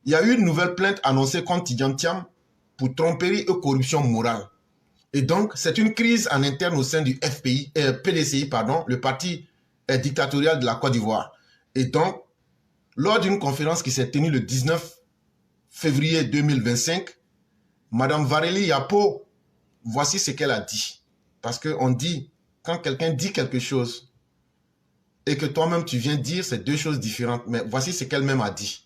il y a eu une nouvelle plainte annoncée contre Tidjane Thiam pour tromperie et corruption morale. Et donc, c'est une crise en interne au sein du PDCI, le parti dictatorial de la Côte d'Ivoire. Et donc, lors d'une conférence qui s'est tenue le 19 février 2025, Madame Vareli Yapo, voici ce qu'elle a dit. Parce qu'on dit, quand quelqu'un dit quelque chose et que toi-même tu viens dire, c'est deux choses différentes. Mais voici ce qu'elle-même a dit.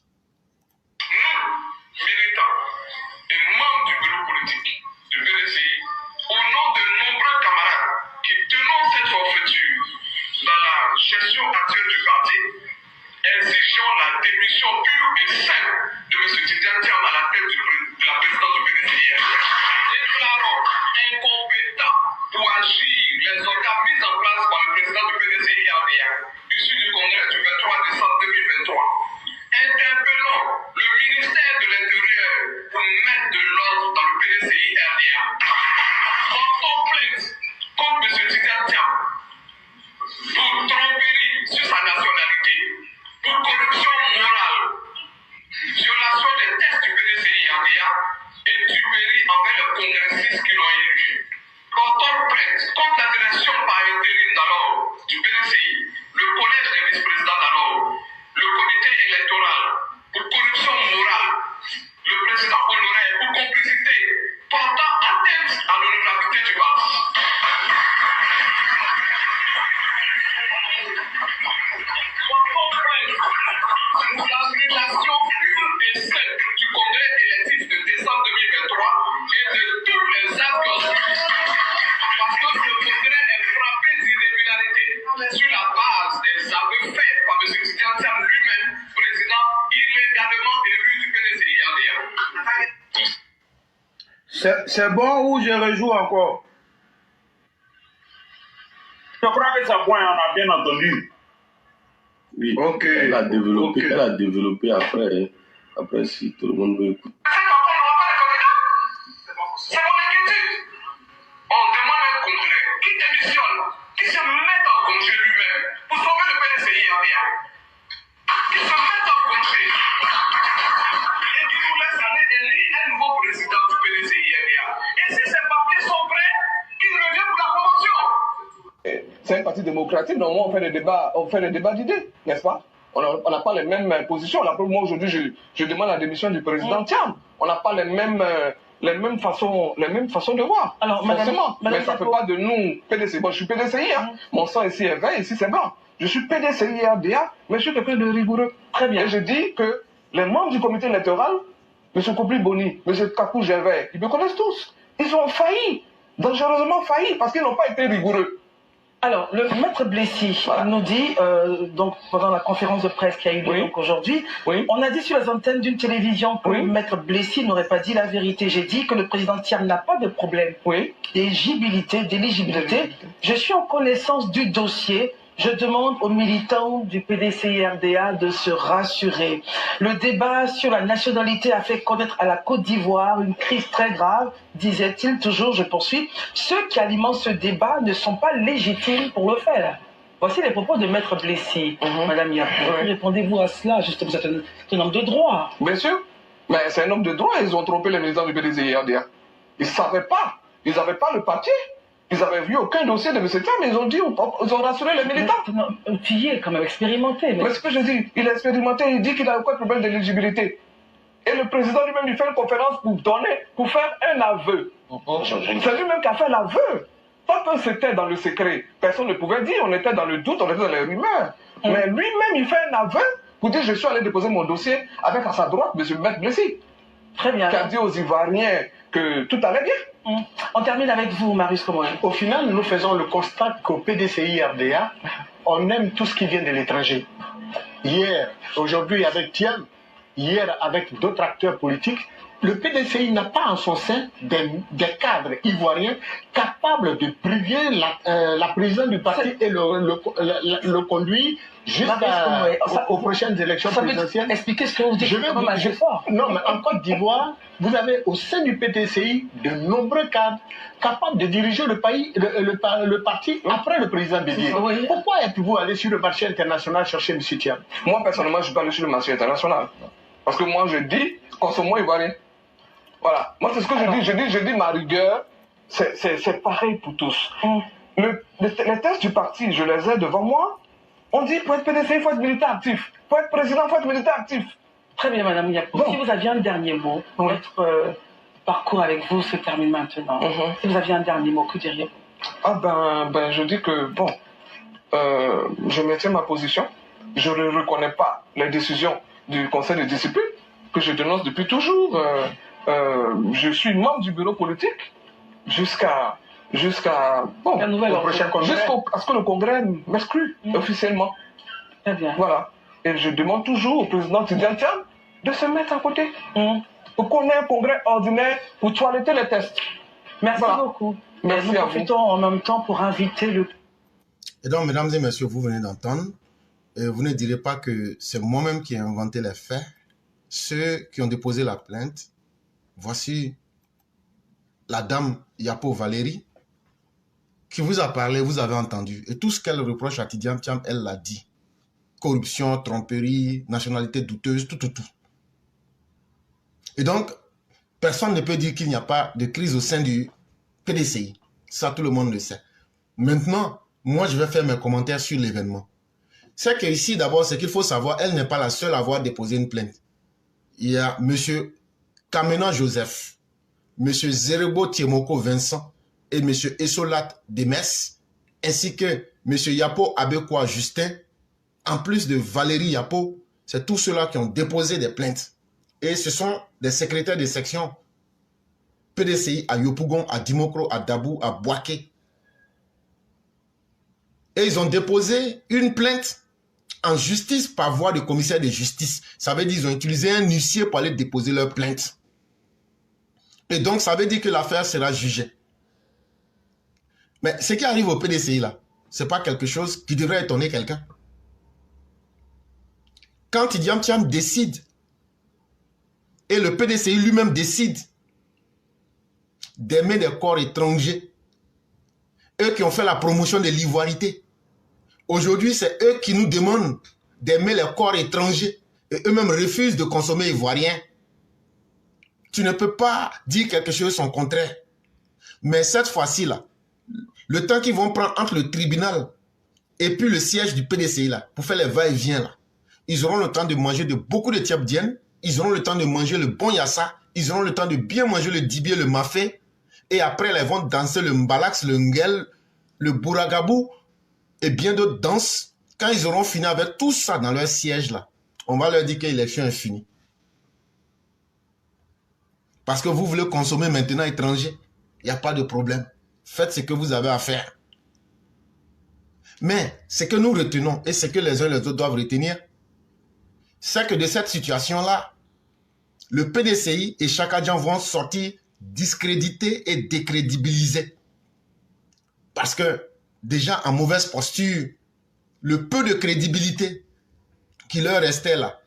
Exigeons la démission pure et simple de M. Tidjane Thiam à la tête de la présidence du PDCI. Déclarons incompétents pour agir les organes mis en place par le président du PDCI issu du congrès du 23 décembre 2023. Interpellons le ministère de l'Intérieur pour mettre de l'ordre dans le PDCI RDA. Portons plainte contre M. Tidjane Thiam pour tromperie sur sa nationalité, pour corruption morale, violation des textes du PDCI-RDA et tuerie envers les congressistes qui l'ont élu. Portons plainte contre la direction par intérim d'alors du PDCI, le collège des vice-présidents d'alors, le comité électoral pour corruption morale, le président honoraire pour complicité portant atteinte à l'honorabilité du parti. L'annulation pure et simple du congrès électif de décembre 2023 et de tous les actes qui ont suivi. Parce que ce congrès est frappé d'irrégularités sur la base des aveux faits par M. Tidjane Thiam lui-même, président illégalement élu du PDCI-RDA. C'est bon ou je rejoue encore? Je crois que c'est bon, on a bien entendu. Oui, ok. Elle a développé après, hein. Après si tout le monde veut écouter. C'est mon inquiétude. On demande un congrès qui démissionne, qui se mette en congé lui-même pour sauver le PDCI-RDA. Qui se mette en congé et qui nous laisse aller élire un nouveau président du PDCI-RDA. Et si ces papiers sont prêts, qu'il revient pour la promotion. C'est un parti démocratique, normalement on fait des débats d'idées, n'est-ce pas? On n'a pas les mêmes positions. Là, moi aujourd'hui, je demande la démission du président Thiam. On n'a pas les mêmes façons de voir. Alors, forcément. Mais ça ne fait pas de nous PDCI. Bon, je suis PDCI, hein. Mon sang ici est vert, ici c'est blanc. Je suis PDCI RDA, mais je suis quelqu'un de rigoureux. Très bien. Et je dis que les membres du comité électoral, M. Kopli Boni, M. Kakou Gervais, ils me connaissent tous. Ils ont failli, dangereusement failli, parce qu'ils n'ont pas été rigoureux. Alors, le maître Blessy nous dit, donc pendant la conférence de presse qui a eu lieu aujourd'hui, on a dit sur les antennes d'une télévision que le maître Blessy n'aurait pas dit la vérité. J'ai dit que le président Thiam n'a pas de problème d'éligibilité. Je suis en connaissance du dossier. Je demande aux militants du PDCI-RDA de se rassurer. Le débat sur la nationalité a fait connaître à la Côte d'Ivoire une crise très grave, disait-il toujours, je poursuis. Ceux qui alimentent ce débat ne sont pas légitimes pour le faire. Voici les propos de maître Blessy. Madame Yapo, répondez-vous à cela? Justement, c'est un homme de droit. Bien sûr, mais c'est un homme de droit. Ils ont trompé les militants du PDCI-RDA. Ils ne savaient pas. Ils n'avaient pas le papier. Ils n'avaient vu aucun dossier de M. Thiam, mais ils ont dit, ils ont rassuré les militants. Qui est quand même expérimenté. Mais ce que je dis, il est expérimenté, il dit qu'il n'a aucun problème d'éligibilité. Et le président lui-même, il fait une conférence pour faire un aveu. C'est lui-même qui a fait l'aveu. Tant que c'était dans le secret, personne ne pouvait dire, on était dans le doute, on était dans les rumeurs. Mais lui-même, il fait un aveu pour dire, je suis allé déposer mon dossier avec à sa droite M. Maître Blessy. Très bien. Qui a dit aux Ivoiriens que tout allait bien. On termine avec vous, Marius Komori. Au final, nous faisons le constat qu'au PDCI-RDA, on aime tout ce qui vient de l'étranger. Hier, aujourd'hui avec Thiam, hier avec d'autres acteurs politiques, le PDCI n'a pas en son sein des cadres ivoiriens capables de priver la présidence du parti et le conduire jusqu'aux prochaines élections présidentielles. Expliquez ce que vous dites. Non, mais en Côte d'Ivoire, vous avez au sein du PDCI de nombreux cadres capables de diriger le parti après le président Bédié. Pourquoi êtes-vous allé sur le marché international chercher M. Thiam? Moi, personnellement, je ne suis pas allé sur le marché international. Parce que moi, je dis, consommons ivoirien. Voilà. Moi, c'est ce que je dis, ma rigueur, c'est pareil pour tous. Les tests du parti, je les ai devant moi. On dit, pour être PDC, il faut être militant actif. Pour être président, il faut être militant actif. Très bien, Madame Yapo. Si vous aviez un dernier mot, notre parcours avec vous se termine maintenant. Si vous aviez un dernier mot, que diriez-vous? Je dis que, bon, je maintiens ma position. Je ne reconnais pas les décisions du conseil de discipline que je dénonce depuis toujours. Je suis membre du bureau politique jusqu'à bon, jusqu'à ce que le congrès m'exclue officiellement. Très bien. Voilà. Et je demande toujours au président Tidjane Thiam de se mettre à côté pour qu'on ait un congrès ordinaire pour toiletter les tests. Merci beaucoup. Merci nous à profitons en même temps pour inviter le... Et donc, mesdames et messieurs, vous venez d'entendre, vous ne direz pas que c'est moi-même qui ai inventé les faits. Ceux qui ont déposé la plainte, voici la dame Yapo Valérie, qui vous a parlé, vous avez entendu. Et tout ce qu'elle reproche à Tidjane Thiam, elle l'a dit. Corruption, tromperie, nationalité douteuse, tout. Et donc, personne ne peut dire qu'il n'y a pas de crise au sein du PDCI. Ça, tout le monde le sait. Maintenant, moi, je vais faire mes commentaires sur l'événement. C'est qu'ici, d'abord, c'est qu'il faut savoir, elle n'est pas la seule à avoir déposé une plainte. Il y a M. Kamena Joseph, M. Zerebo Tiemoko Vincent et M. Essolat Demes, ainsi que M. Yapo Abekwa Justin, en plus de Valérie Yapo, c'est tous ceux-là qui ont déposé des plaintes. Et ce sont des secrétaires de section PDCI à Yopougon, à Dimokro, à Dabou, à Boaké. Et ils ont déposé une plainte en justice par voie de commissaire de justice. Ça veut dire qu'ils ont utilisé un huissier pour aller déposer leur plainte. Et donc, ça veut dire que l'affaire sera jugée. Mais ce qui arrive au PDCI là, ce n'est pas quelque chose qui devrait étonner quelqu'un. Quand Tidjane Thiam décide, et le PDCI lui-même décide d'aimer des corps étrangers, eux qui ont fait la promotion de l'ivoirité, aujourd'hui c'est eux qui nous demandent d'aimer les corps étrangers, et eux-mêmes refusent de consommer ivoirien. Tu ne peux pas dire quelque chose son contraire. Mais cette fois-ci là, le temps qu'ils vont prendre entre le tribunal et puis le siège du PDCI là, pour faire les va-et-vient là, ils auront le temps de manger de beaucoup de tiabdiennes, ils auront le temps de manger le bon yassa, ils auront le temps de bien manger le dibier, le mafé, et après ils vont danser le mbalax, le ngel, le bouragabou, et bien d'autres danses. Quand ils auront fini avec tout ça dans leur siège là, on va leur dire que l'élection est finie. Parce que vous voulez consommer maintenant étranger, il n'y a pas de problème. Faites ce que vous avez à faire. Mais ce que nous retenons, et ce que les uns et les autres doivent retenir, c'est que de cette situation-là, le PDCI et Chakadjan vont sortir discrédités et décrédibilisés. Parce que, déjà en mauvaise posture, le peu de crédibilité qui leur restait là,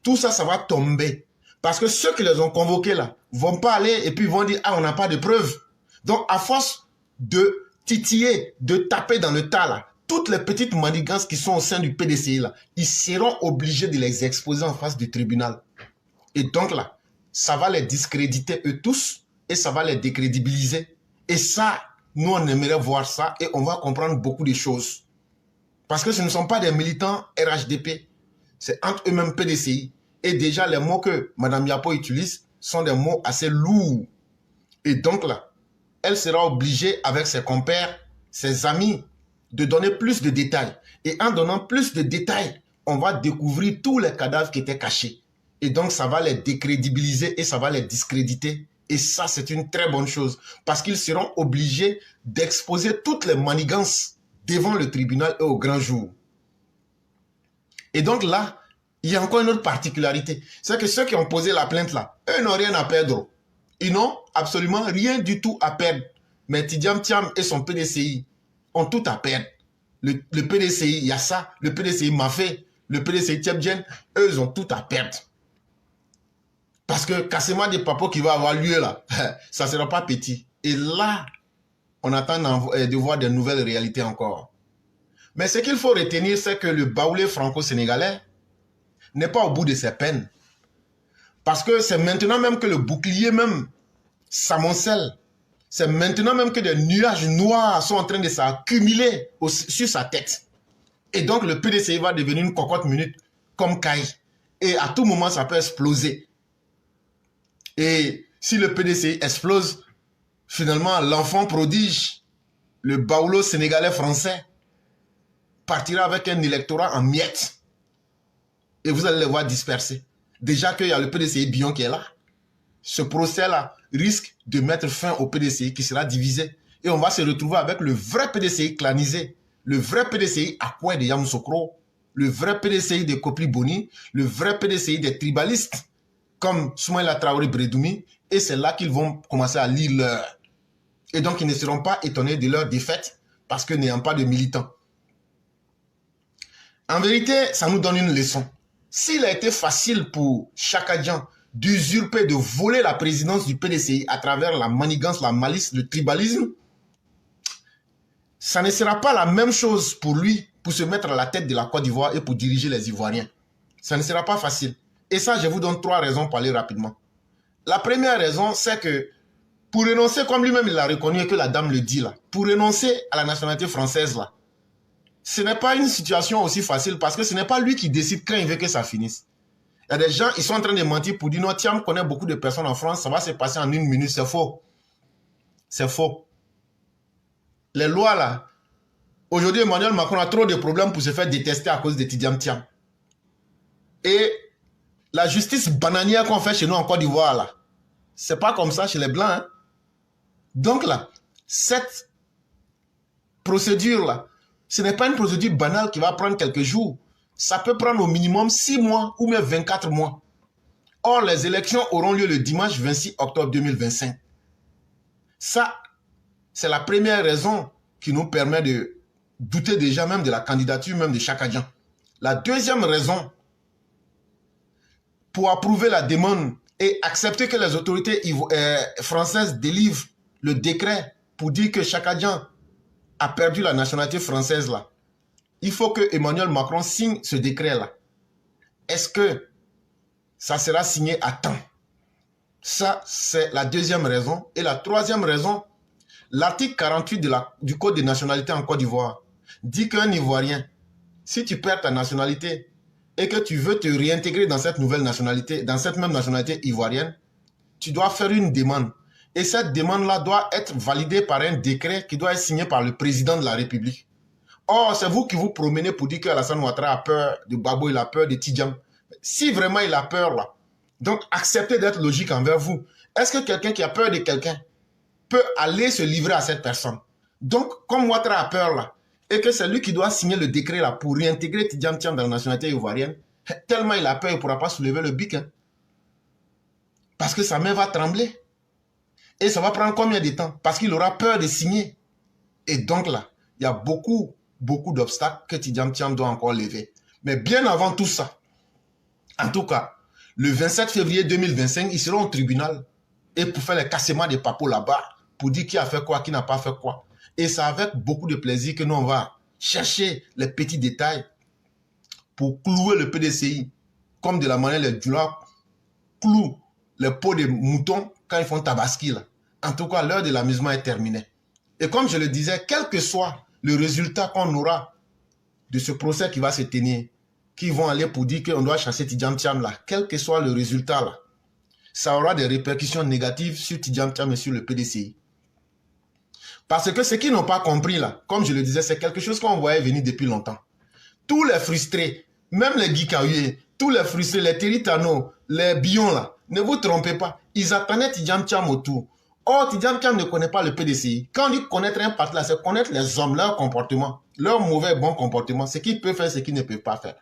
tout ça, ça va tomber. Parce que ceux qui les ont convoqués là, vont pas aller et puis vont dire, ah, on n'a pas de preuves. Donc, à force de titiller, de taper dans le tas là, toutes les petites manigances qui sont au sein du PDCI là, ils seront obligés de les exposer en face du tribunal. Et donc là, ça va les discréditer eux tous et ça va les décrédibiliser. Et ça, nous on aimerait voir ça et on va comprendre beaucoup de choses. Parce que ce ne sont pas des militants RHDP, c'est entre eux-mêmes PDCI. Et déjà les mots que Mme Yapo utilise sont des mots assez lourds. Et donc là, elle sera obligée avec ses compères, ses amis, de donner plus de détails. Et en donnant plus de détails, on va découvrir tous les cadavres qui étaient cachés. Et donc, ça va les décrédibiliser et ça va les discréditer. Et ça, c'est une très bonne chose. Parce qu'ils seront obligés d'exposer toutes les manigances devant le tribunal et au grand jour. Et donc là, il y a encore une autre particularité. C'est que ceux qui ont posé la plainte là, eux n'ont rien à perdre. Ils n'ont absolument rien du tout à perdre. Mais Tidjane Thiam et son PDCI ont tout à perdre. Le PDCI, il y a ça. Le PDCI Mafé, le PDCI Tiebdjen, eux, ils ont tout à perdre. Parce que Kassema des Papos qui va avoir lieu là, ça ne sera pas petit. Et là, on attend de voir de nouvelles réalités encore. Mais ce qu'il faut retenir, c'est que le baoulé franco-sénégalais n'est pas au bout de ses peines. Parce que c'est maintenant même que le bouclier même s'amoncelle. C'est maintenant même que des nuages noirs sont en train de s'accumuler sur sa tête. Et donc le PDCI va devenir une cocotte minute comme Caï. Et à tout moment, ça peut exploser. Et si le PDCI explose, finalement, l'enfant prodige, le baoulot sénégalais français, partira avec un électorat en miettes. Et vous allez les voir disperser. Déjà qu'il y a le PDCI Bion qui est là. Ce procès-là risque de mettre fin au PDCI qui sera divisé. Et on va se retrouver avec le vrai PDCI clanisé. Le vrai PDCI Akoué de Yamoussoukro. Le vrai PDCI de Kopli Boni. Le vrai PDCI des tribalistes comme Soumaïla Traoré Bredoumi. Et c'est là qu'ils vont commencer à lire leur. Et donc ils ne seront pas étonnés de leur défaite parce que n'ayant pas de militants. En vérité, ça nous donne une leçon. S'il a été facile pour Chaka Dian d'usurper, de voler la présidence du PDCI à travers la manigance, la malice, le tribalisme, ça ne sera pas la même chose pour lui pour se mettre à la tête de la Côte d'Ivoire et pour diriger les Ivoiriens. Ça ne sera pas facile. Et ça, je vous donne 3 raisons pour aller rapidement. La première raison, c'est que pour renoncer, comme lui-même il l'a reconnu et que la dame le dit là, pour renoncer à la nationalité française là, ce n'est pas une situation aussi facile parce que ce n'est pas lui qui décide quand il veut que ça finisse. Il y a des gens, ils sont en train de mentir pour dire non, Thiam connaît beaucoup de personnes en France, ça va se passer en 1 minute, c'est faux. C'est faux. Les lois là, aujourd'hui Emmanuel Macron a trop de problèmes pour se faire détester à cause de Tidjam Thiam. Et la justice bananière qu'on fait chez nous en Côte d'Ivoire là, c'est pas comme ça chez les Blancs. Hein? Donc là, cette procédure là, ce n'est pas une procédure banale qui va prendre quelques jours. Ça peut prendre au minimum 6 mois ou même 24 mois. Or, les élections auront lieu le dimanche 26 octobre 2025. Ça, c'est la première raison qui nous permet de douter déjà même de la candidature même de Chaka Dian. La deuxième raison, pour approuver la demande et accepter que les autorités françaises délivrent le décret pour dire que Chaka Dian a perdu la nationalité française là, il faut que Emmanuel Macron signe ce décret-là. Est-ce que ça sera signé à temps? Ça, c'est la deuxième raison. Et la troisième raison, l'article 48 du Code des nationalités en Côte d'Ivoire dit qu'un Ivoirien, si tu perds ta nationalité et que tu veux te réintégrer dans cette nouvelle nationalité, dans cette même nationalité ivoirienne, tu dois faire une demande. Et cette demande-là doit être validée par un décret qui doit être signé par le président de la République. Or, c'est vous qui vous promenez pour dire qu'Alassane Ouattara a peur de Babo, il a peur de Tidjam. Si vraiment il a peur là, donc acceptez d'être logique envers vous. Est-ce que quelqu'un qui a peur de quelqu'un peut aller se livrer à cette personne? Donc, comme Ouattara a peur là, et que c'est lui qui doit signer le décret là pour réintégrer Tidjam Thiam dans la nationalité ivoirienne, tellement il a peur, il ne pourra pas soulever le bic. Hein. Parce que sa main va trembler. Et ça va prendre combien de temps? Parce qu'il aura peur de signer. Et donc là, il y a beaucoup d'obstacles que Tidjam Thiam doit encore lever. Mais bien avant tout ça, en tout cas, le 27 février 2025, ils seront au tribunal et pour faire les cassements des papos là-bas, pour dire qui a fait quoi, qui n'a pas fait quoi. Et c'est avec beaucoup de plaisir que nous, on va chercher les petits détails pour clouer le PDCI, comme de la manière les Djoula clouent les peaux de moutons quand ils font tabaski là. En tout cas, l'heure de l'amusement est terminée. Et comme je le disais, quel que soit le résultat qu'on aura de ce procès qui va se tenir, qui vont aller pour dire qu'on doit chasser Tidjam Thiam là, quel que soit le résultat là, ça aura des répercussions négatives sur Tidjam Thiam et sur le PDCI. Parce que ceux qui n'ont pas compris là, comme je le disais, c'est quelque chose qu'on voyait venir depuis longtemps. Tous les frustrés, même les Guikaouye, tous les frustrés, les Teritano, les Bion là, ne vous trompez pas, ils attendaient Tidjam Thiam autour. Or, Tidjam Thiam ne connaît pas le PDCI. Quand on dit connaître un parti là, c'est connaître les hommes, leur comportement, leur mauvais et bon comportement, ce qu'ils peuvent faire, ce qu'ils ne peuvent pas faire.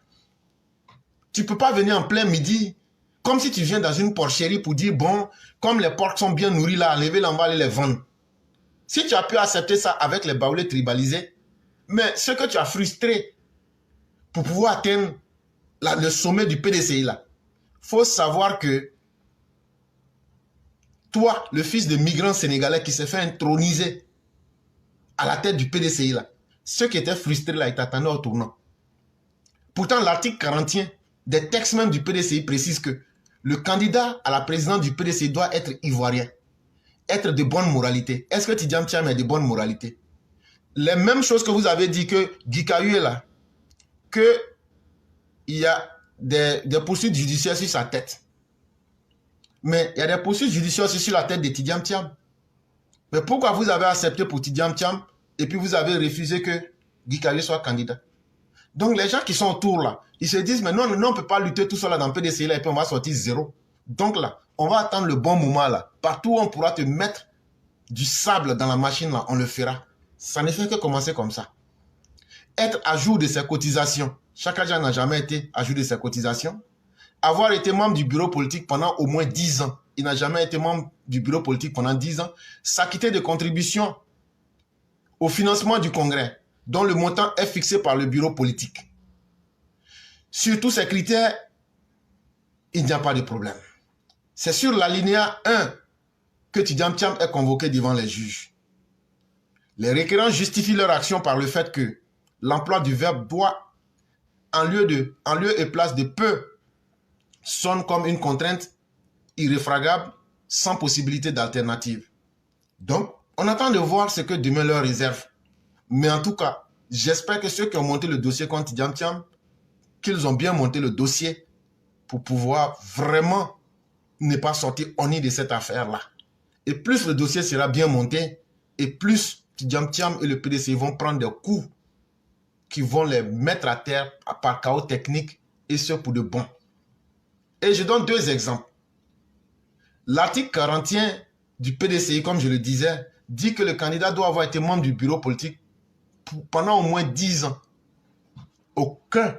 Tu ne peux pas venir en plein midi, comme si tu viens dans une porcherie pour dire, bon, comme les porcs sont bien nourris là, enlevez là, on va aller les vendre. Si tu as pu accepter ça avec les baoulés tribalisés, mais ce que tu as frustré pour pouvoir atteindre le sommet du PDCI là, il faut savoir que toi, le fils de migrants sénégalais qui s'est fait introniser à la tête du PDCI là, ceux qui étaient frustrés là, ils t'attendaient au tournant. Pourtant, l'article 41 des textes même du PDCI précise que le candidat à la présidence du PDCI doit être ivoirien, être de bonne moralité. Est-ce que Tidjam Thiam est de bonne moralité? Les mêmes choses que vous avez dit que Guikayu est là, qu'il y a des poursuites judiciaires sur sa tête. Mais il y a des poursuites judiciaires aussi sur la tête de Tidjam Thiam. Mais pourquoi vous avez accepté pour Tidjam Thiam et puis vous avez refusé que Guikayu soit candidat? Donc les gens qui sont autour là, ils se disent, mais non, on ne peut pas lutter tout seul là dans le PDCI là et puis on va sortir zéro. Donc là, on va attendre le bon moment là. Partout où on pourra te mettre du sable dans la machine là, on le fera. Ça ne fait que commencer comme ça. Être à jour de ses cotisations. Chaque agent n'a jamais été à jour de ses cotisations. Avoir été membre du bureau politique pendant au moins 10 ans. Il n'a jamais été membre du bureau politique pendant 10 ans. S'acquitter de contributions au financement du congrès, dont le montant est fixé par le bureau politique. Sur tous ces critères, il n'y a pas de problème. C'est sur l'alinéa 1 que Tidjam Thiam est convoqué devant les juges. Les requérants justifient leur action par le fait que l'emploi du verbe doit, en lieu et place de peut, sonne comme une contrainte irréfragable, sans possibilité d'alternative. Donc, on attend de voir ce que demain leur réserve. Mais en tout cas, j'espère que ceux qui ont monté le dossier contre Tidjam Thiam, qu'ils ont bien monté le dossier pour pouvoir vraiment ne pas sortir honni de cette affaire-là. Et plus le dossier sera bien monté, et plus Tidjam Thiam et le PDCI vont prendre des coups qui vont les mettre à terre par chaos technique, et ce pour de bon. Et je donne deux exemples. L'article 41 du PDCI, comme je le disais, dit que le candidat doit avoir été membre du bureau politique pendant au moins 10 ans. Aucun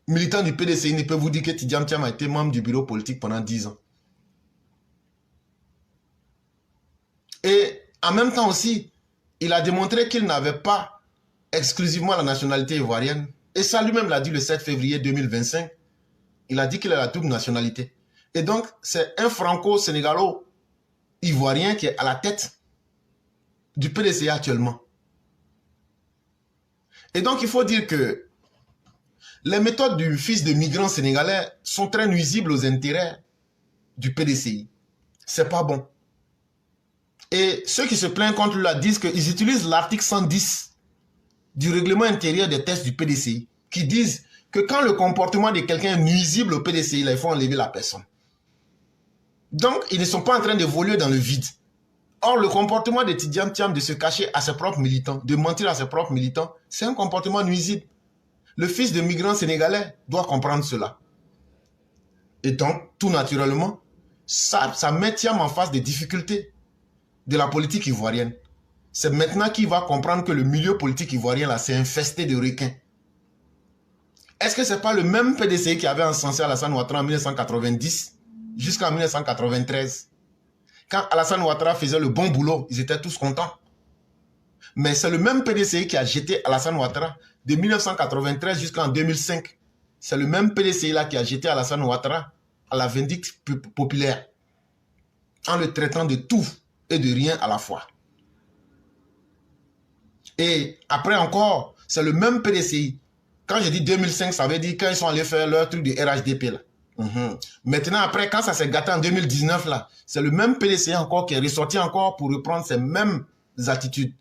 militant du PDCI ne peut vous dire que Tidjam Thiam a été membre du bureau politique pendant 10 ans. Et en même temps aussi, il a démontré qu'il n'avait pas exclusivement la nationalité ivoirienne. Et ça lui-même l'a dit le 7 février 2025. Il a dit qu'il a la double nationalité. Et donc, c'est un franco-sénégalo-ivoirien qui est à la tête du PDCI actuellement. Et donc, il faut dire que les méthodes du fils de migrants sénégalais sont très nuisibles aux intérêts du PDCI. C'est pas bon. Et ceux qui se plaignent contre lui disent qu'ils utilisent l'article 110 du règlement intérieur des tests du PDCI, qui disent que quand le comportement de quelqu'un est nuisible au PDCI, là, il faut enlever la personne. Donc, ils ne sont pas en train d'évoluer dans le vide. Or, le comportement de Tidjam Thiam de se cacher à ses propres militants, de mentir à ses propres militants, c'est un comportement nuisible. Le fils de migrants sénégalais doit comprendre cela. Et donc, tout naturellement, ça met Thiam en face des difficultés de la politique ivoirienne. C'est maintenant qu'il va comprendre que le milieu politique ivoirien, là, c'est infesté de requins. Est-ce que ce n'est pas le même PDCI qui avait encensé Alassane Ouattara en 1990 jusqu'en 1993? Quand Alassane Ouattara faisait le bon boulot, ils étaient tous contents. Mais c'est le même PDCI qui a jeté Alassane Ouattara de 1993 jusqu'en 2005. C'est le même PDCI là qui a jeté Alassane Ouattara à la vindicte populaire en le traitant de tout et de rien à la fois. Et après encore, c'est le même PDCI. Quand je dis 2005, ça veut dire quand ils sont allés faire leur truc de RHDP là. Maintenant, après, quand ça s'est gâté en 2019 là, c'est le même PDCI encore qui est ressorti encore pour reprendre ces mêmes attitudes.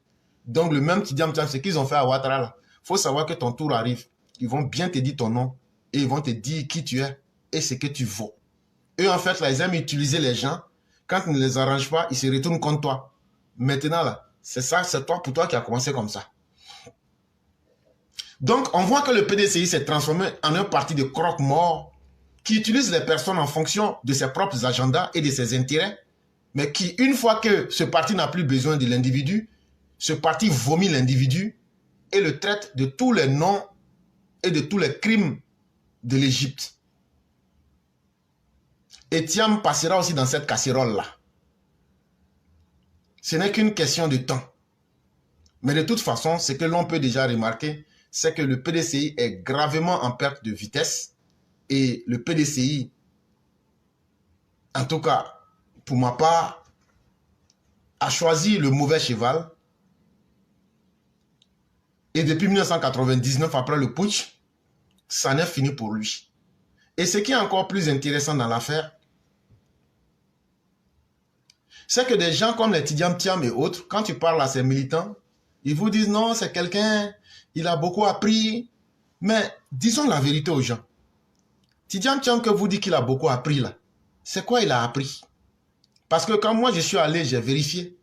Donc le même Tidjam Thiam, ce qu'ils ont fait à Ouattara là. Il faut savoir que ton tour arrive. Ils vont bien te dire ton nom et ils vont te dire qui tu es et ce que tu vaux. Eux en fait là, ils aiment utiliser les gens. Quand ils ne les arrangent pas, ils se retournent contre toi. Maintenant là, c'est ça, c'est toi pour toi qui a commencé comme ça. Donc, on voit que le PDCI s'est transformé en un parti de croque-mort qui utilise les personnes en fonction de ses propres agendas et de ses intérêts, mais qui, une fois que ce parti n'a plus besoin de l'individu, ce parti vomit l'individu et le traite de tous les noms et de tous les crimes de l'Égypte. Et Thiam passera aussi dans cette casserole-là. Ce n'est qu'une question de temps. Mais de toute façon, ce que l'on peut déjà remarquer, c'est que le PDCI est gravement en perte de vitesse. Et le PDCI, en tout cas, pour ma part, a choisi le mauvais cheval. Et depuis 1999, après le putsch, ça n'est fini pour lui. Et ce qui est encore plus intéressant dans l'affaire, c'est que des gens comme les Tidjam Thiam et autres, quand tu parles à ces militants, ils vous disent non, c'est quelqu'un, il a beaucoup appris. Mais disons la vérité aux gens. Tidjam Thiam que vous dites qu'il a beaucoup appris là, c'est quoi il a appris? Parce que quand moi je suis allé, j'ai vérifié.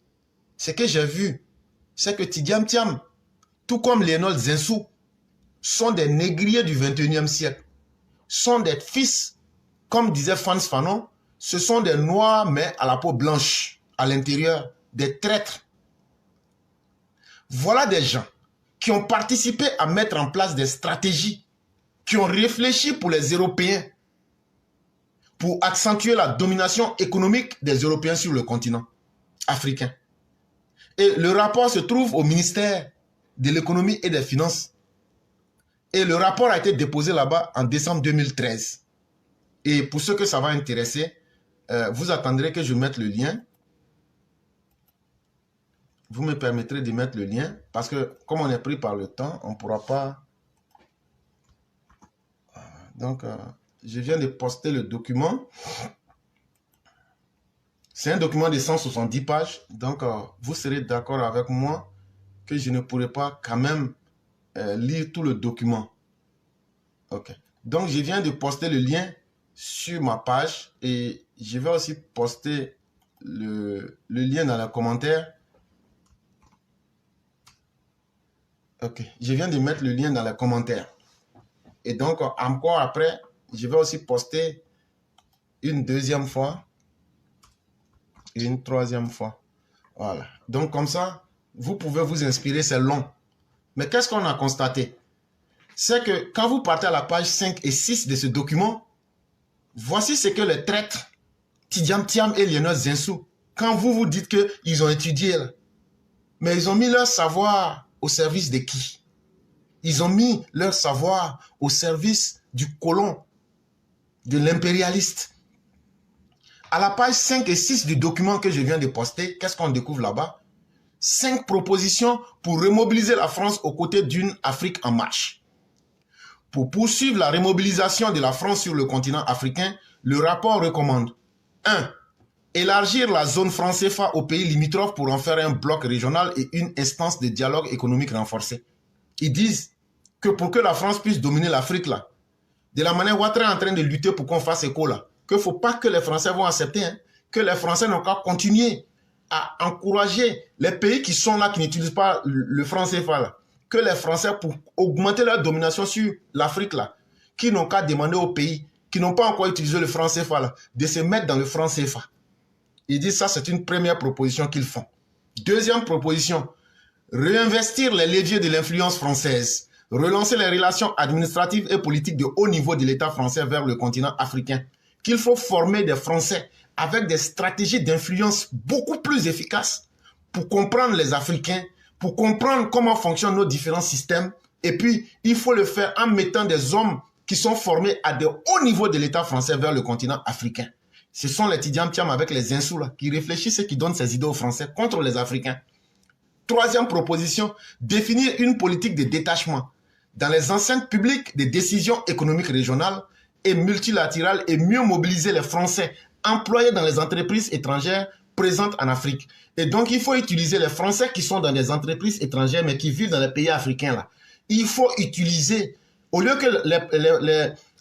Ce que j'ai vu, c'est que Tidjam Thiam, tout comme Léonold Zinsou, sont des négriers du 21e siècle. Sont des fils, comme disait Frantz Fanon, ce sont des noirs mais à la peau blanche. À l'intérieur, des traîtres. Voilà des gens qui ont participé à mettre en place des stratégies, qui ont réfléchi pour les Européens, pour accentuer la domination économique des Européens sur le continent africain. Et le rapport se trouve au ministère de l'économie et des finances. Et le rapport a été déposé là-bas en décembre 2013. Et pour ceux que ça va intéresser, vous attendrez que je mette le lien. Vous me permettrez de mettre le lien parce que comme on est pris par le temps, on ne pourra pas... Donc, je viens de poster le document. C'est un document de 170 pages. Donc, vous serez d'accord avec moi que je ne pourrai pas quand même lire tout le document. Ok. Donc, je viens de poster le lien sur ma page et je vais aussi poster le lien dans les commentaires. Ok, je viens de mettre le lien dans les commentaires. Et donc, encore après, je vais aussi poster une deuxième fois et une troisième fois. Voilà. Donc, comme ça, vous pouvez vous inspirer, c'est long. Mais qu'est-ce qu'on a constaté? C'est que quand vous partez à la page 5 et 6 de ce document, voici ce que les traîtres Tidjam Thiam et Léonold Zinsou, quand vous vous dites qu'ils ont étudié, là, mais ils ont mis leur savoir au service de qui? Ils ont mis leur savoir au service du colon, de l'impérialiste. À la page 5 et 6 du document que je viens de poster, qu'est-ce qu'on découvre là-bas? 5 propositions pour remobiliser la France aux côtés d'une Afrique en marche. Pour poursuivre la remobilisation de la France sur le continent africain, le rapport recommande 1. Élargir la zone franc CFA aux pays limitrophes pour en faire un bloc régional et une instance de dialogue économique renforcée. Ils disent que pour que la France puisse dominer l'Afrique là, de la manière Ouattara est en train de lutter pour qu'on fasse écho là, qu'il ne faut pas que les Français vont accepter, hein, que les Français n'ont qu'à continuer à encourager les pays qui sont là, qui n'utilisent pas le franc CFA là, que les Français, pour augmenter leur domination sur l'Afrique là, qui n'ont qu'à demander aux pays qui n'ont pas encore utilisé le franc CFA là, de se mettre dans le franc CFA. Ils disent ça, c'est une première proposition qu'ils font. Deuxième proposition, réinvestir les leviers de l'influence française, relancer les relations administratives et politiques de haut niveau de l'État français vers le continent africain, qu'il faut former des Français avec des stratégies d'influence beaucoup plus efficaces pour comprendre les Africains, pour comprendre comment fonctionnent nos différents systèmes, et puis il faut le faire en mettant des hommes qui sont formés à de hauts niveaux de l'État français vers le continent africain. Ce sont les Tidjam Thiam avec les Zinsou là, qui réfléchissent et qui donnent ces idées aux Français contre les Africains. Troisième proposition, définir une politique de détachement dans les enceintes publiques des décisions économiques régionales et multilatérales et mieux mobiliser les Français employés dans les entreprises étrangères présentes en Afrique. Et donc, il faut utiliser les Français qui sont dans des entreprises étrangères mais qui vivent dans les pays africains là. Il faut utiliser, au lieu que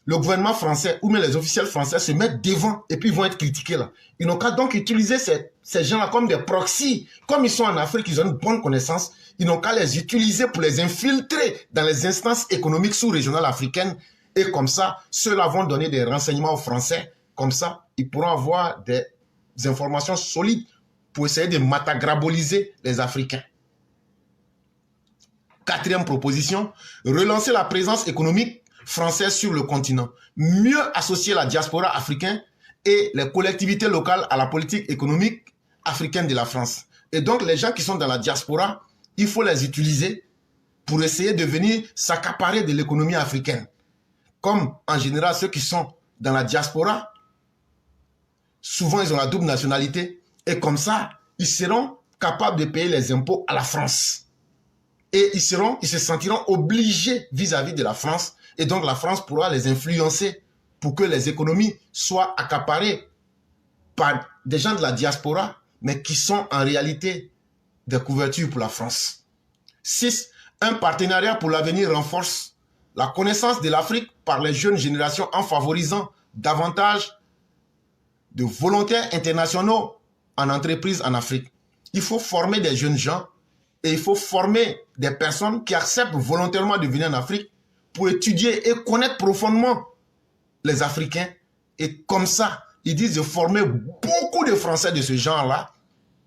le gouvernement français ou même les officiels français se mettent devant et puis vont être critiqués là. Ils n'ont qu'à donc utiliser ces gens-là comme des proxys. Comme ils sont en Afrique, ils ont une bonne connaissance. Ils n'ont qu'à les utiliser pour les infiltrer dans les instances économiques sous-régionales africaines. Et comme ça, ceux-là vont donner des renseignements aux Français. Comme ça, ils pourront avoir des informations solides pour essayer de matagraboliser les Africains. Quatrième proposition, relancer la présence économique française sur le continent. Mieux associer la diaspora africaine et les collectivités locales à la politique économique africaine de la France. Et donc, les gens qui sont dans la diaspora, il faut les utiliser pour essayer de venir s'accaparer de l'économie africaine. Comme, en général, ceux qui sont dans la diaspora, souvent, ils ont la double nationalité. Et comme ça, ils seront capables de payer les impôts à la France. Et ils se sentiront obligés vis-à-vis de la France. Et donc, la France pourra les influencer pour que les économies soient accaparées par des gens de la diaspora, mais qui sont en réalité des couvertures pour la France. 6. Un partenariat pour l'avenir renforce la connaissance de l'Afrique par les jeunes générations en favorisant davantage de volontaires internationaux en entreprise en Afrique. Il faut former des jeunes gens et il faut former des personnes qui acceptent volontairement de venir en Afrique pour étudier et connaître profondément les Africains. Et comme ça, ils disent de former beaucoup de Français de ce genre-là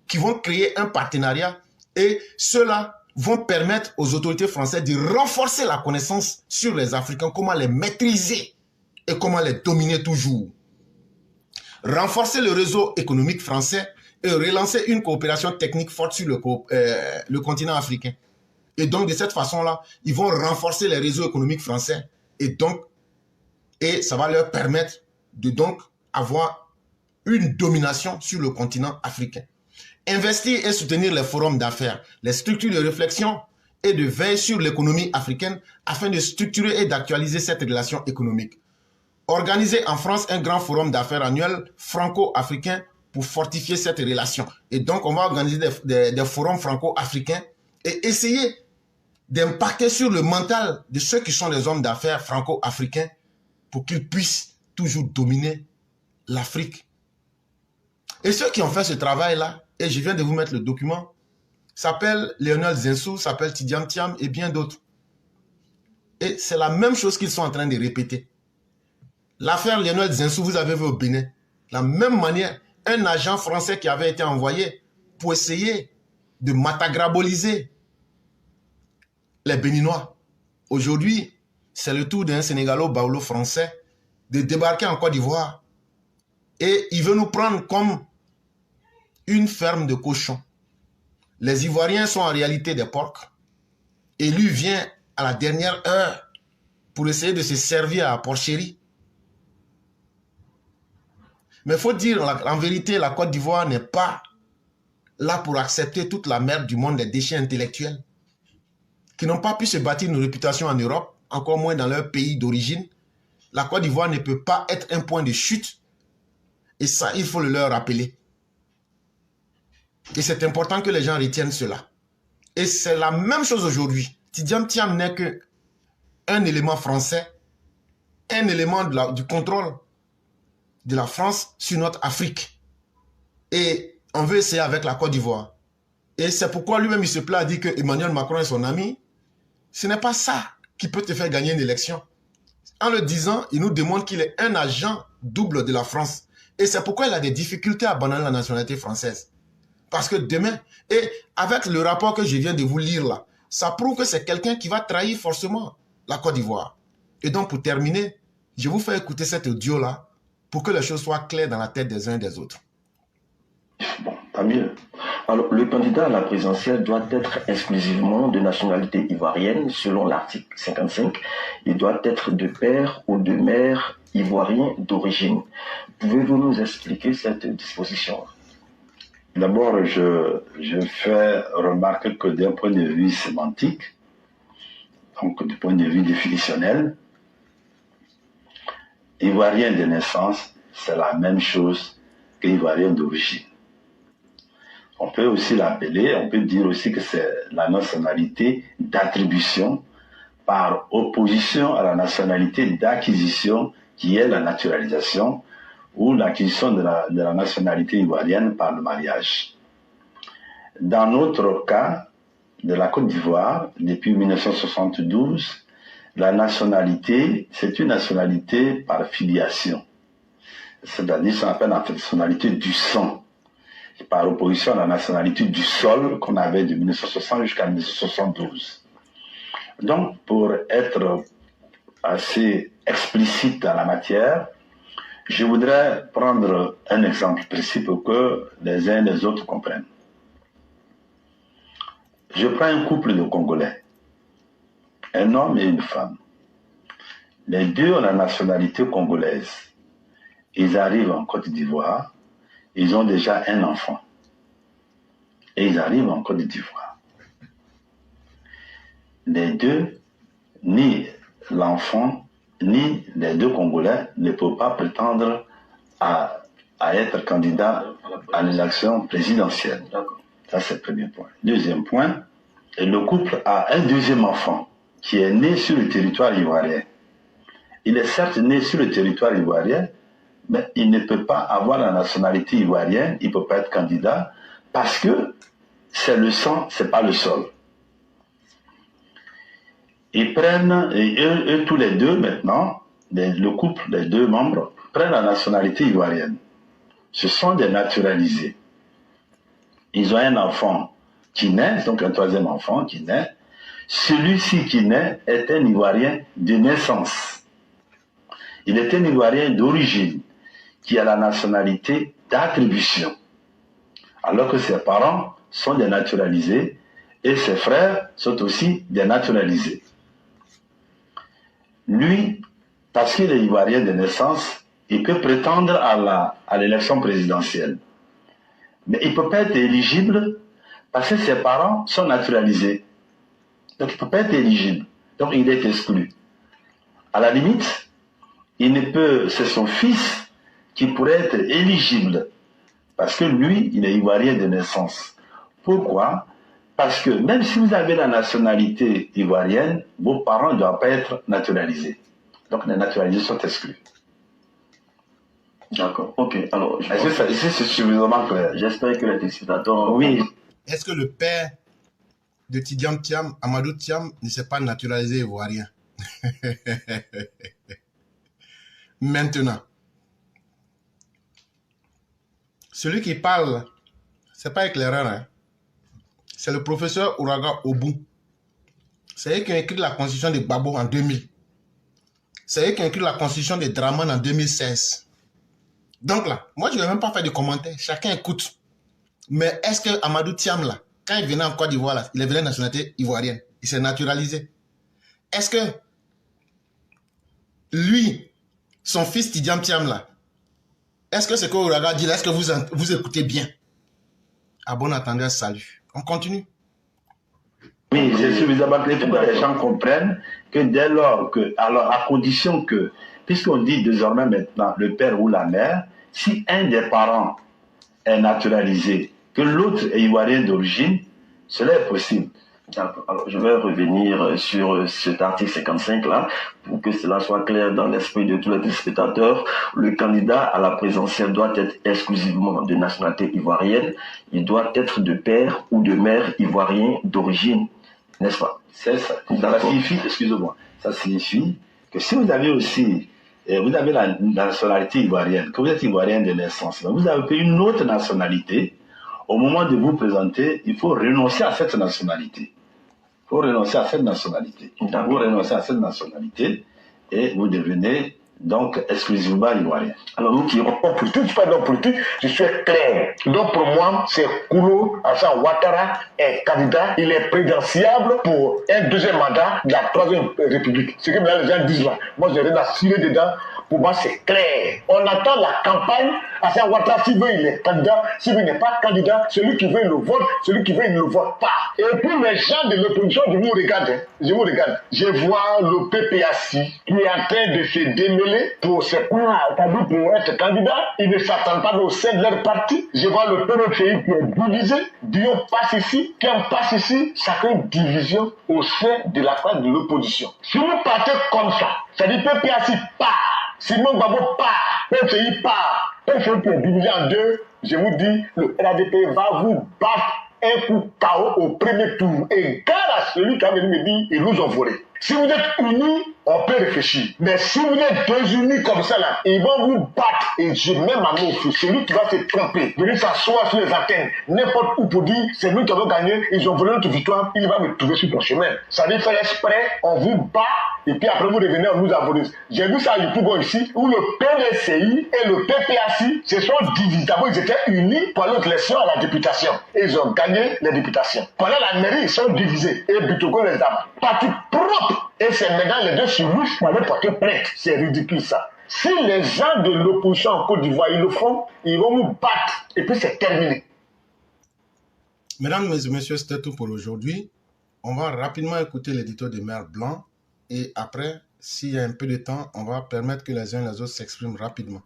qui vont créer un partenariat et ceux-là vont permettre aux autorités françaises de renforcer la connaissance sur les Africains, comment les maîtriser et comment les dominer toujours. Renforcer le réseau économique français et relancer une coopération technique forte sur le continent africain. Et donc, de cette façon-là, ils vont renforcer les réseaux économiques français et ça va leur permettre de donc avoir une domination sur le continent africain. Investir et soutenir les forums d'affaires, les structures de réflexion et de veille sur l'économie africaine afin de structurer et d'actualiser cette relation économique. Organiser en France un grand forum d'affaires annuel franco-africain pour fortifier cette relation. Et donc, on va organiser des forums franco-africains et essayer d'impacter sur le mental de ceux qui sont des hommes d'affaires franco-africains pour qu'ils puissent toujours dominer l'Afrique. Et ceux qui ont fait ce travail-là, et je viens de vous mettre le document, s'appellent Lionel Zinsou, s'appellent Tidjane Thiam et bien d'autres. Et c'est la même chose qu'ils sont en train de répéter. L'affaire Lionel Zinsou, vous avez vu au Bénin, la même manière, un agent français qui avait été envoyé pour essayer de matagraboliser les Béninois. Aujourd'hui, c'est le tour d'un Sénégalo-Baoulou français de débarquer en Côte d'Ivoire. Et il veut nous prendre comme une ferme de cochons. Les Ivoiriens sont en réalité des porcs. Et lui vient à la dernière heure pour essayer de se servir à la porcherie. Mais il faut dire, en vérité, la Côte d'Ivoire n'est pas là pour accepter toute la merde du monde des déchets intellectuels qui n'ont pas pu se bâtir une réputation en Europe, encore moins dans leur pays d'origine. La Côte d'Ivoire ne peut pas être un point de chute. Et ça, il faut le leur rappeler. Et c'est important que les gens retiennent cela. Et c'est la même chose aujourd'hui. Tidjane Thiam n'est qu'un élément français, un élément du contrôle de la France sur notre Afrique. Et on veut essayer avec la Côte d'Ivoire. Et c'est pourquoi lui-même il se plaît à dire que Emmanuel Macron est son ami. Ce n'est pas ça qui peut te faire gagner une élection. En le disant, il nous démontre qu'il est un agent double de la France. Et c'est pourquoi il a des difficultés à abandonner la nationalité française. Parce que demain, et avec le rapport que je viens de vous lire là, ça prouve que c'est quelqu'un qui va trahir forcément la Côte d'Ivoire. Et donc pour terminer, je vous fais écouter cet audio là pour que les choses soient claires dans la tête des uns et des autres. Bon, pas mieux. Alors, le candidat à la présidentielle doit être exclusivement de nationalité ivoirienne, selon l'article 55. Il doit être de père ou de mère ivoirien d'origine. Pouvez-vous nous expliquer cette disposition? D'abord, je fais remarquer que d'un point de vue sémantique, donc du point de vue définitionnel, ivoirien de naissance, c'est la même chose qu'ivoirien d'origine. On peut aussi l'appeler, on peut dire aussi que c'est la nationalité d'attribution par opposition à la nationalité d'acquisition qui est la naturalisation ou l'acquisition de la nationalité ivoirienne par le mariage. Dans notre cas de la Côte d'Ivoire, depuis 1972, la nationalité, c'est une nationalité par filiation. C'est-à-dire, ça s'appelle la nationalité du sang. Par opposition à la nationalité du sol qu'on avait de 1960 jusqu'à 1972. Donc, pour être assez explicite dans la matière, je voudrais prendre un exemple précis pour que les uns et les autres comprennent. Je prends un couple de Congolais, un homme et une femme. Les deux ont la nationalité congolaise. Ils arrivent en Côte d'Ivoire. Ils ont déjà un enfant. Et ils arrivent en Côte d'Ivoire. Les deux, ni l'enfant ni les deux Congolais ne peuvent pas prétendre à être candidats à l'élection présidentielle. Ça, c'est le premier point. Deuxième point, le couple a un deuxième enfant qui est né sur le territoire ivoirien. Il est certes né sur le territoire ivoirien, mais il ne peut pas avoir la nationalité ivoirienne, il ne peut pas être candidat, parce que c'est le sang, c'est pas le sol. Ils prennent, et eux tous les deux maintenant, le couple, les deux membres, prennent la nationalité ivoirienne. Ce sont des naturalisés. Ils ont un enfant qui naît, donc un troisième enfant qui naît. Celui-ci qui naît est un Ivoirien de naissance. Il est un Ivoirien d'origine qui a la nationalité d'attribution. Alors que ses parents sont des naturalisés et ses frères sont aussi des naturalisés. Lui, parce qu'il est Ivoirien de naissance, il peut prétendre à l'élection présidentielle. Mais il ne peut pas être éligible parce que ses parents sont naturalisés. Donc il ne peut pas être éligible. Donc il est exclu. À la limite, c'est son fils qui pourrait être éligible. Parce que lui, il est Ivoirien de naissance. Pourquoi? Parce que même si vous avez la nationalité ivoirienne, vos parents ne doivent pas être naturalisés. Donc les naturalisés sont exclus. D'accord, ok. Alors, est-ce que c'est suffisamment clair? J'espère que les téléspectateurs... Oui. Est-ce que le père de Tidjam Thiam, Amadou Thiam, ne s'est pas naturalisé ivoirien? Maintenant, celui qui parle, c'est pas éclaireur, hein? C'est le professeur Ouraga Obou. C'est lui qui a écrit la constitution de Gbagbo en 2000. C'est lui qui a écrit la constitution de Draman en 2016. Donc là, moi je ne vais même pas faire de commentaires. Chacun écoute. Mais est-ce que Amadou Thiam là, quand il venait en Côte d'Ivoire là, il avait la nationalité ivoirienne. Il s'est naturalisé. Est-ce que lui, son fils Tidjam Thiam là, est-ce que ce que Ouraga dit là, est-ce que vous écoutez bien? À bon entendeur, salut. On continue. Oui, c'est suffisamment clair pour que les gens comprennent que dès lors que, alors à condition que, puisqu'on dit désormais maintenant le père ou la mère, si un des parents est naturalisé, que l'autre est ivoirien d'origine, cela est possible. Alors, je vais revenir sur cet article 55-là, pour que cela soit clair dans l'esprit de tous les téléspectateurs. Le candidat à la présidentielle doit être exclusivement de nationalité ivoirienne. Il doit être de père ou de mère ivoirien d'origine, n'est-ce pas? C'est ça. Ça signifie, excusez-moi, ça signifie que si vous avez aussi, vous avez la nationalité ivoirienne, que vous êtes ivoirien de naissance, mais vous avez une autre nationalité, au moment de vous présenter, il faut renoncer à cette nationalité. Il faut renoncer à cette nationalité. Vous renoncez à cette nationalité et vous devenez donc exclusivement ivoirien. Alors nous qui sommes politique, je parle de politique, je suis clair. Donc pour moi, c'est Koulo Alassane Ouattara est candidat, il est présidentiable pour un deuxième mandat de la Troisième République. Ce que les gens disent là, moi j'ai rien à cirer dedans. Pour moi, c'est clair. On attend la campagne. Alassane Ouattara, s'il veut, il est candidat. S'il veut, il n'est pas candidat. Celui qui veut, il le vote. Celui qui veut, il ne le vote pas. Et pour les gens de l'opposition, je vous regarde. Je vous regarde. Je vois le PPAC qui est en train de se démêler pour être candidat. Ils ne s'attendent pas au sein de leur parti. Je vois le PNCI qui est divisé. Dion passe ici. Qui passe ici. Chacun division au sein de la classe de l'opposition. Si vous partez comme ça, ça dit PPAC part. Simon Gbagbo part, PCI part, PCI qui est divisé en deux, je vous dis, le RADP va vous battre un coup KO au premier tour. Et gare à celui qui a venu me dire, ils nous ont volé. Si vous êtes unis, on peut réfléchir. Mais si vous êtes désunis comme ça là, ils vont vous battre. Et je mets ma main au feu. Celui qui va se tromper, venir s'asseoir sur les antennes, n'importe où pour dire, c'est nous qui avons gagné, ils ont volé notre victoire, il va me trouver sur ton chemin. Ça veut faire exprès, on vous bat, et puis après vous revenez, on nous abonne. J'ai vu ça à Yopougon ici, où le PDCI et le PPAC se sont divisés. D'abord, ils étaient unis pour l'élection à la députation. Et ils ont gagné les députations. Pendant la mairie, ils sont divisés. Et Bitoko les a partis propres. Et c'est maintenant les deux sur louche pour aller porter plainte. C'est ridicule ça. Si les gens de l'opposition en Côte d'Ivoire, ils le font, ils vont nous battre. Et puis c'est terminé. Mesdames et messieurs, c'était tout pour aujourd'hui. On va rapidement écouter l'édito de Mère Blanc. Et après, s'il y a un peu de temps, on va permettre que les uns et les autres s'expriment rapidement.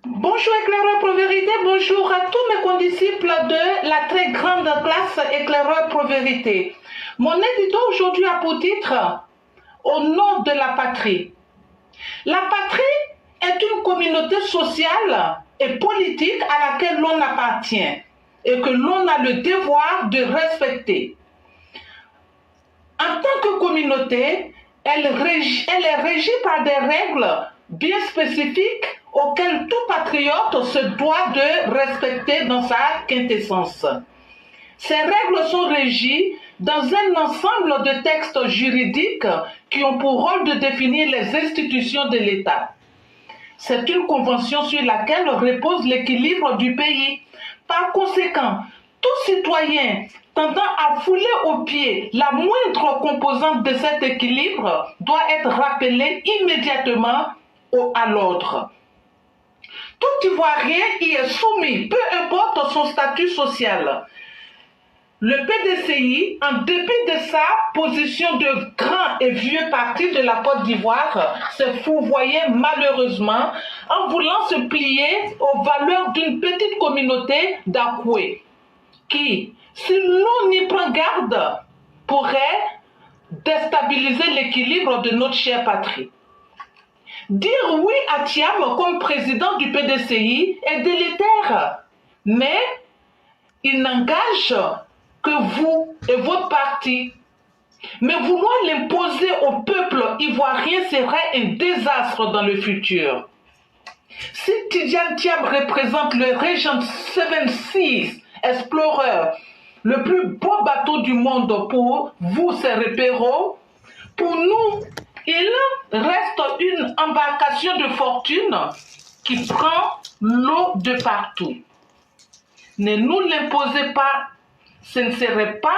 Bonjour éclaireur Pro-Vérité, bonjour à tous mes condisciples de la très grande classe éclaireur Pro-Vérité. Mon édito aujourd'hui a pour titre « Au nom de la patrie ». La patrie est une communauté sociale et politique à laquelle l'on appartient et que l'on a le devoir de respecter. En tant que communauté, elle est régie par des règles bien spécifiques auxquelles tout patriote se doit de respecter dans sa quintessence. Ces règles sont régies dans un ensemble de textes juridiques qui ont pour rôle de définir les institutions de l'État. C'est une convention sur laquelle repose l'équilibre du pays. Par conséquent, tout citoyen tendant à fouler au pied la moindre composante de cet équilibre doit être rappelé immédiatement à l'ordre. Tout Ivoirien y est soumis, peu importe son statut social. Le PDCI, en dépit de sa position de grand et vieux parti de la Côte d'Ivoire, s'est fourvoyé malheureusement en voulant se plier aux valeurs d'une petite communauté d'Akoué, qui, si l'on n'y prend garde, pourrait déstabiliser l'équilibre de notre chère patrie. Dire oui à Thiam comme président du PDCI est délétère, mais il n'engage que vous et votre parti. Mais vouloir l'imposer au peuple ivoirien serait un désastre dans le futur. Si Tidjane Thiam représente le Regent 76 Explorer, le plus beau bateau du monde pour vous, ses repéros, pour nous, il reste une embarcation de fortune qui prend l'eau de partout. Ne nous l'imposez pas. Ce ne serait pas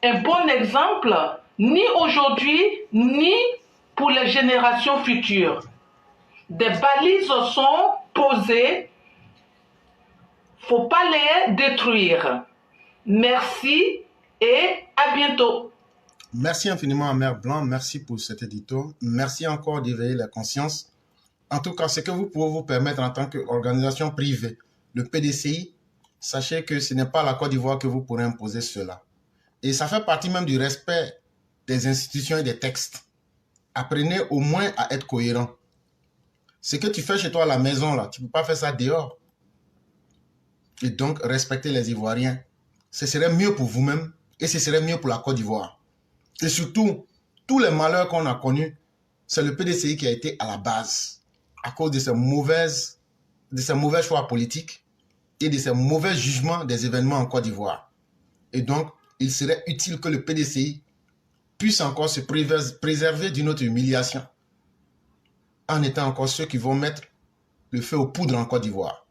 un bon exemple, ni aujourd'hui, ni pour les générations futures. Des balises sont posées, il ne faut pas les détruire. Merci et à bientôt. Merci infiniment à Mère Blanc, merci pour cet édito. Merci encore d'éveiller la conscience. En tout cas, ce que vous pouvez vous permettre en tant qu'organisation privée, le PDCI, sachez que ce n'est pas la Côte d'Ivoire que vous pourrez imposer cela. Et ça fait partie même du respect des institutions et des textes. Apprenez au moins à être cohérent. Ce que tu fais chez toi à la maison, là, tu ne peux pas faire ça dehors. Et donc, respectez les Ivoiriens. Ce serait mieux pour vous-même et ce serait mieux pour la Côte d'Ivoire. Et surtout, tous les malheurs qu'on a connus, c'est le PDCI qui a été à la base à cause de ces mauvais choix politiques et de ces mauvais jugements des événements en Côte d'Ivoire. Et donc, il serait utile que le PDCI puisse encore se préserver d'une autre humiliation en étant encore ceux qui vont mettre le feu aux poudres en Côte d'Ivoire.